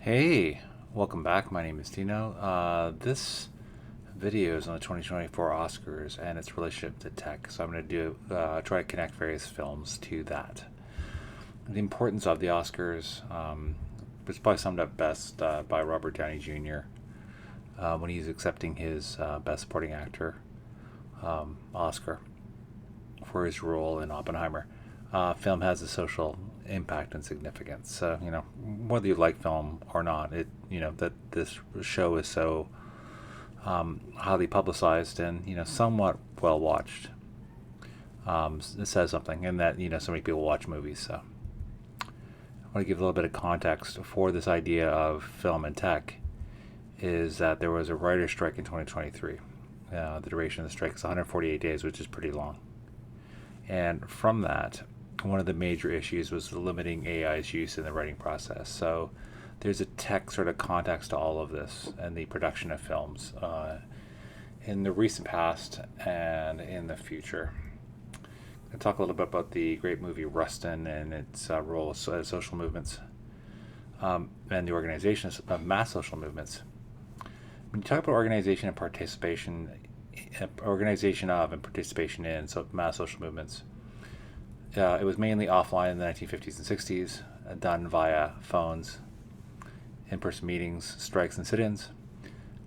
Hey, welcome back. My name is Dino. This video is on the 2024 Oscars and its relationship to tech. So I'm going to try to connect various films to that. The importance of the Oscars was probably summed up best by Robert Downey Jr. When he's accepting his Best Supporting Actor Oscar for his role in Oppenheimer. Film has a social impact and significance. So whether you like film or not, that this show is so highly publicized and somewhat well watched. It says something, and that so many people watch movies. So I want to give a little bit of context for this idea of film and tech. Is that there was a writer's strike in 2023. The duration of the strike is 148 days, which is pretty long. And from that, one of the major issues was limiting AI's use in the writing process. So there's a tech sort of context to all of this and the production of films in the recent past and in the future. I'll talk a little bit about the great movie Rustin and its role as social movements and the organization of mass social movements. When you talk about organization of and participation in mass social movements, it was mainly offline in the 1950s and 60s, done via phones, in-person meetings, strikes, and sit-ins.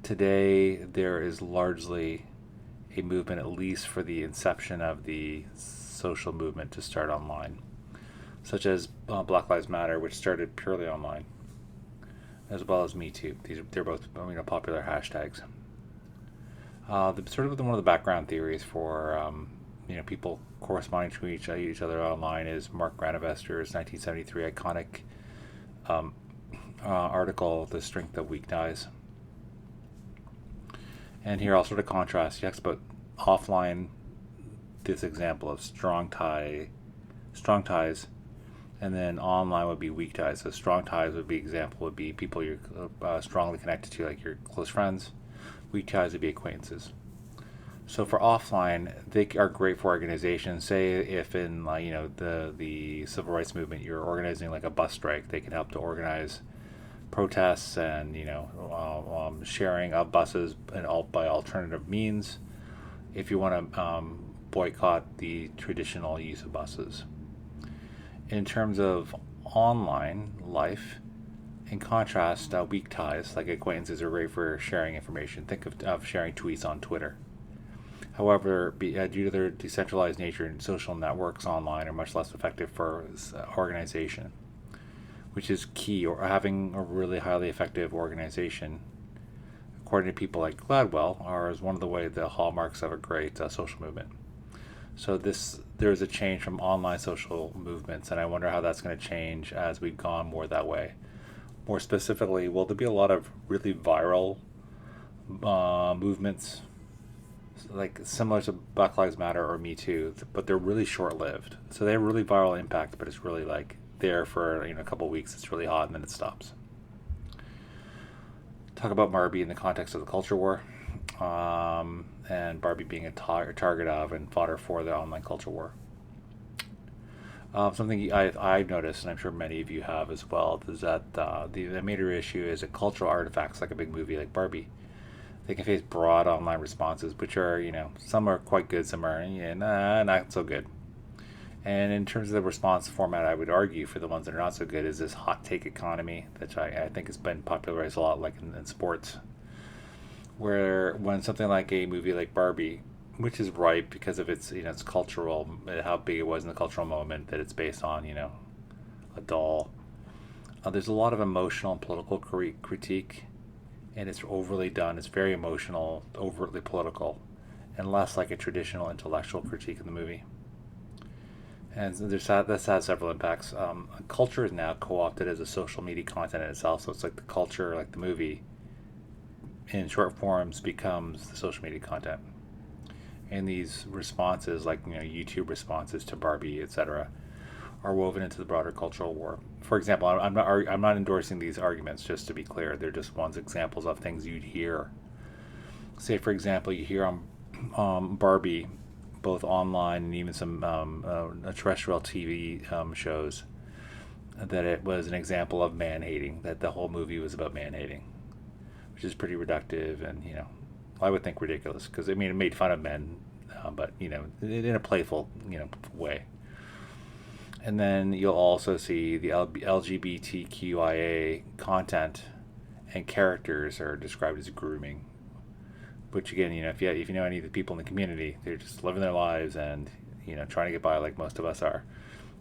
Today, there is largely a movement, at least for the inception of the social movement, to start online, such as Black Lives Matter, which started purely online, as well as Me Too. They're both popular hashtags. One of the background theories for people corresponding to each other online is Mark Granovester's 1973 iconic article, "The Strength of Weak Ties." And here I'll sort of contrast. He talks about offline, this example of strong ties, and then online would be weak ties. So strong ties would be people you're strongly connected to, like your close friends. Weak ties would be acquaintances. So for offline, they are great for organizations. Say if in the civil rights movement, you're organizing like a bus strike, they can help to organize protests and sharing of buses by alternative means. If you want to boycott the traditional use of buses. In terms of online life, in contrast, weak ties like acquaintances are great for sharing information. Think of sharing tweets on Twitter. However, due to their decentralized nature, social networks online are much less effective for organization, which is key. Or having a really highly effective organization, according to people like Gladwell, is one of the hallmarks of a great social movement. So there's a change from online social movements, and I wonder how that's going to change as we've gone more that way. More specifically, will there be a lot of really viral movements, like similar to Black Lives Matter or Me Too, but they're really short-lived. So they have really viral impact, but it's really like there for a couple of weeks. It's really hot, and then it stops. Talk about Barbie in the context of the culture war, and Barbie being a target of and fodder for the online culture war. Something I've noticed, and I'm sure many of you have as well, is that the major issue is that cultural artifacts like a big movie like Barbie, they can face broad online responses, which are, some are quite good, some are not so good. And in terms of the response format, I would argue for the ones that are not so good is this hot take economy, which I think has been popularized a lot, like in sports, where when something like a movie like Barbie, which is right because of its cultural, how big it was in the cultural moment that it's based on, a doll. There's a lot of emotional and political critique, and it's overly done. It's very emotional, overtly political, and less like a traditional intellectual critique of the movie. And this has several impacts. Culture is now co-opted as a social media content in itself, so it's like the culture, like the movie, in short forms becomes the social media content. And these responses, like YouTube responses to Barbie, etc., are woven into the broader cultural war. For example, I'm not endorsing these arguments. Just to be clear, they're just examples of things you'd hear. Say, for example, you hear on Barbie, both online and even some terrestrial TV shows, that it was an example of man hating, that the whole movie was about man hating, which is pretty reductive and, I would think ridiculous because, I mean, it made fun of men, but, in a playful, way. And then you'll also see the LGBTQIA content and characters are described as grooming, which again, if you know any of the people in the community, they're just living their lives and trying to get by like most of us are,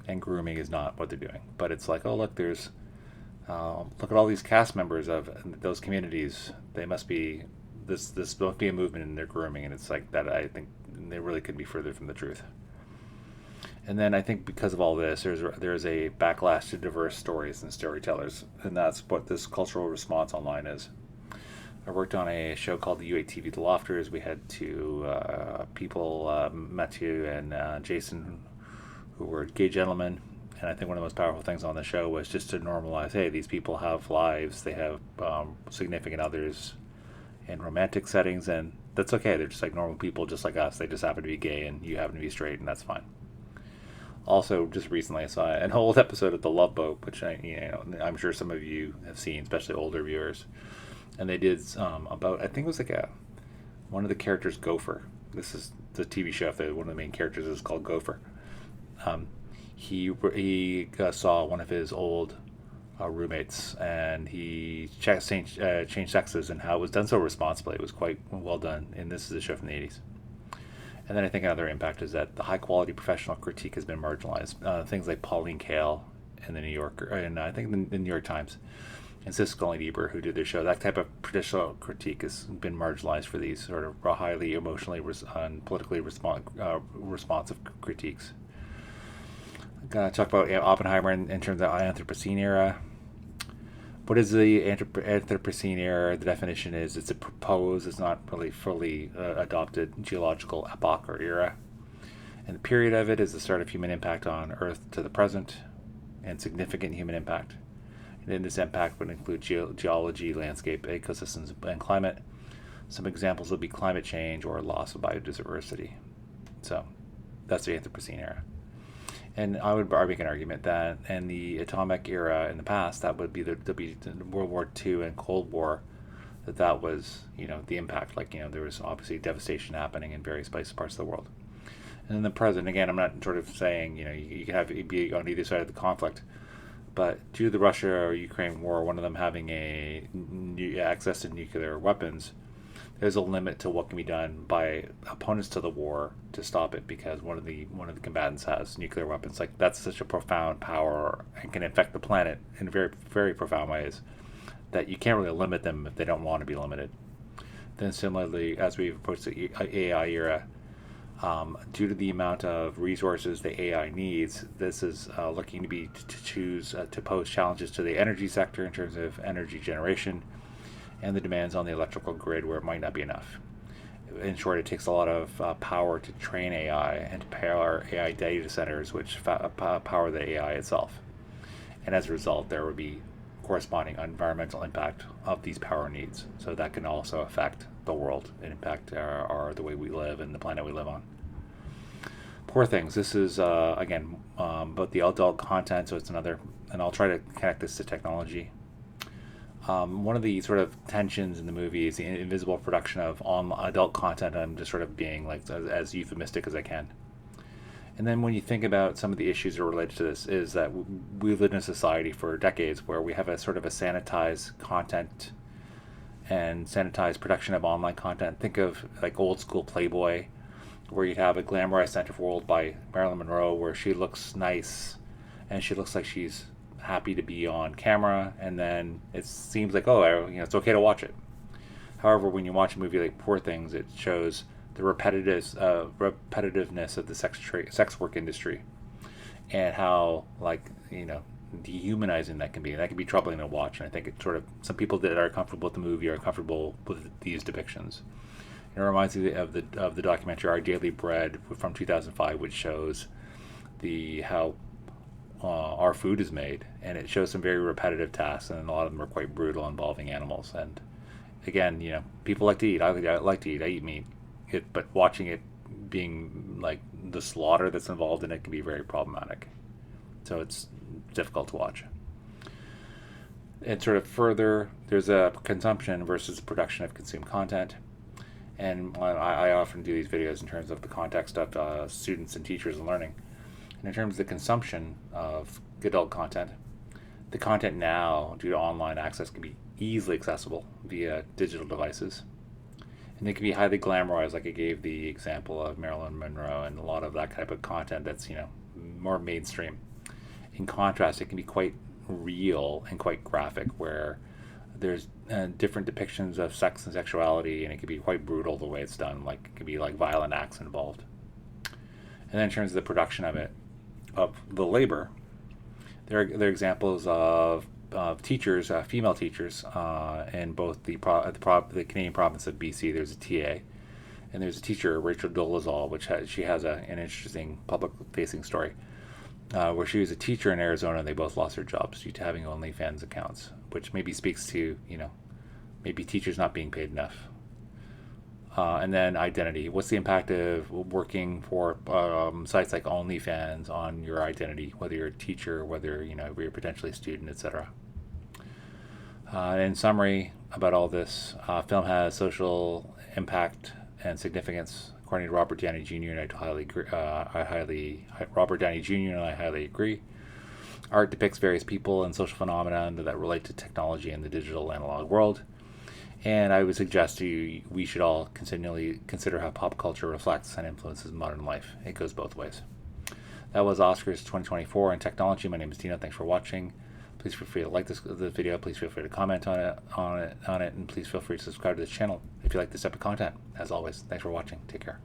and grooming is not what they're doing. But it's like, oh look, there's look at all these cast members of those communities. They must be this must be a movement in their grooming, and it's like that. I think they really couldn't be further from the truth. And then I think because of all this, there's a backlash to diverse stories and storytellers, and that's what this cultural response online is. I worked on a show called the UATV The Lofters. We had two people, Matthew and Jason, who were gay gentlemen. And I think one of the most powerful things on the show was just to normalize, hey, these people have lives, they have significant others in romantic settings, and that's okay. They're just like normal people, just like us. They just happen to be gay, and you happen to be straight, and that's fine. Also, just recently, I saw an old episode of The Love Boat, which I'm sure some of you have seen, especially older viewers. And they did about, I think it was like one of the characters, Gopher. This is the TV show. One of the main characters is called Gopher. He saw one of his old roommates, and he changed sexes, and how it was done so responsibly. It was quite well done. And this is a show from the 80s. And then I think another impact is that the high quality professional critique has been marginalized. Things like Pauline Kael in the New Yorker, and I think the New York Times, and Siskel and Ebert, who did their show, that type of traditional critique has been marginalized for these sort of highly emotionally and politically responsive critiques. I'm going to talk about Oppenheimer in terms of the Anthropocene era. What is the Anthropocene era? The definition is it's it's not really fully adopted geological epoch or era. And the period of it is the start of human impact on Earth to the present, and significant human impact. And in this impact would include geology, landscape, ecosystems, and climate. Some examples would be climate change or loss of biodiversity. So that's the Anthropocene era. And I would make an argument that in the atomic era in the past, that would be the World War II and Cold War, that was, the impact. Like, there was obviously devastation happening in various parts of the world. And in the present, again, I'm not sort of saying, you can be on either side of the conflict, but due to the Russia or Ukraine war, one of them having access to nuclear weapons, there's a limit to what can be done by opponents to the war to stop it, because one of the combatants has nuclear weapons. Like, that's such a profound power and can affect the planet in very, very profound ways that you can't really limit them if they don't want to be limited. Then similarly, as we approach the AI era, due to the amount of resources the AI needs, this is looking to choose to pose challenges to the energy sector in terms of energy generation and the demands on the electrical grid where it might not be enough. In short, it takes a lot of power to train AI and to power AI data centers, which power the AI itself. And as a result, there would be corresponding environmental impact of these power needs. So that can also affect the world and impact the way we live and the planet we live on. Poor Things. This is, again, about the adult content, so it's another, and I'll try to connect this to technology. One of the sort of tensions in the movie is the invisible production of adult content. I'm just sort of being like as euphemistic as I can. And then when you think about some of the issues that are related to this, is that we've lived in a society for decades where we have a sort of a sanitized content and sanitized production of online content. Think of like old school Playboy, where you'd have a glamorized centerfold by Marilyn Monroe, where she looks nice and she looks like she's happy to be on camera, and then it seems like, it's okay to watch it. However, when you watch a movie like Poor Things, it shows the repetitiveness of the sex work industry, and how dehumanizing that can be. And that can be troubling to watch. And I think it sort of, some people that are comfortable with the movie are comfortable with these depictions. It reminds me of the documentary Our Daily Bread from 2005, which shows how our food is made, and it shows some very repetitive tasks, and a lot of them are quite brutal, involving animals. And again, people like to eat. I like to eat. I eat meat. But watching it being like the slaughter that's involved in it can be very problematic. So it's difficult to watch. And sort of further, there's a consumption versus production of consumed content. And I often do these videos in terms of the context of students and teachers and learning. And in terms of the consumption of adult content, the content now, due to online access, can be easily accessible via digital devices. And it can be highly glamorized, like I gave the example of Marilyn Monroe and a lot of that type of content that's, more mainstream. In contrast, it can be quite real and quite graphic, where there's different depictions of sex and sexuality, and it can be quite brutal the way it's done. Like, it could be like violent acts involved. And then in terms of the production of the labor, there are examples of teachers, female teachers, in both the Canadian province of BC. There's a TA, and there's a teacher, Rachel Dolezal, which she has an interesting public-facing story, where she was a teacher in Arizona, and they both lost their jobs due to having OnlyFans accounts, which maybe speaks to, maybe teachers not being paid enough. And then identity. What's the impact of working for sites like OnlyFans on your identity, whether you're a teacher, whether you're potentially a student, etc. In summary about all this, film has social impact and significance, according to Robert Downey Jr. and I highly agree. Art depicts various people and social phenomena that relate to technology in the digital analog world. And I would suggest to you, we should all continually consider how pop culture reflects and influences modern life. It goes both ways. That was Oscars 2024 in technology. My name is Dino. Thanks for watching. Please feel free to like this video. Please feel free to comment on it, and please feel free to subscribe to this channel if you like this type of content. As always, thanks for watching. Take care.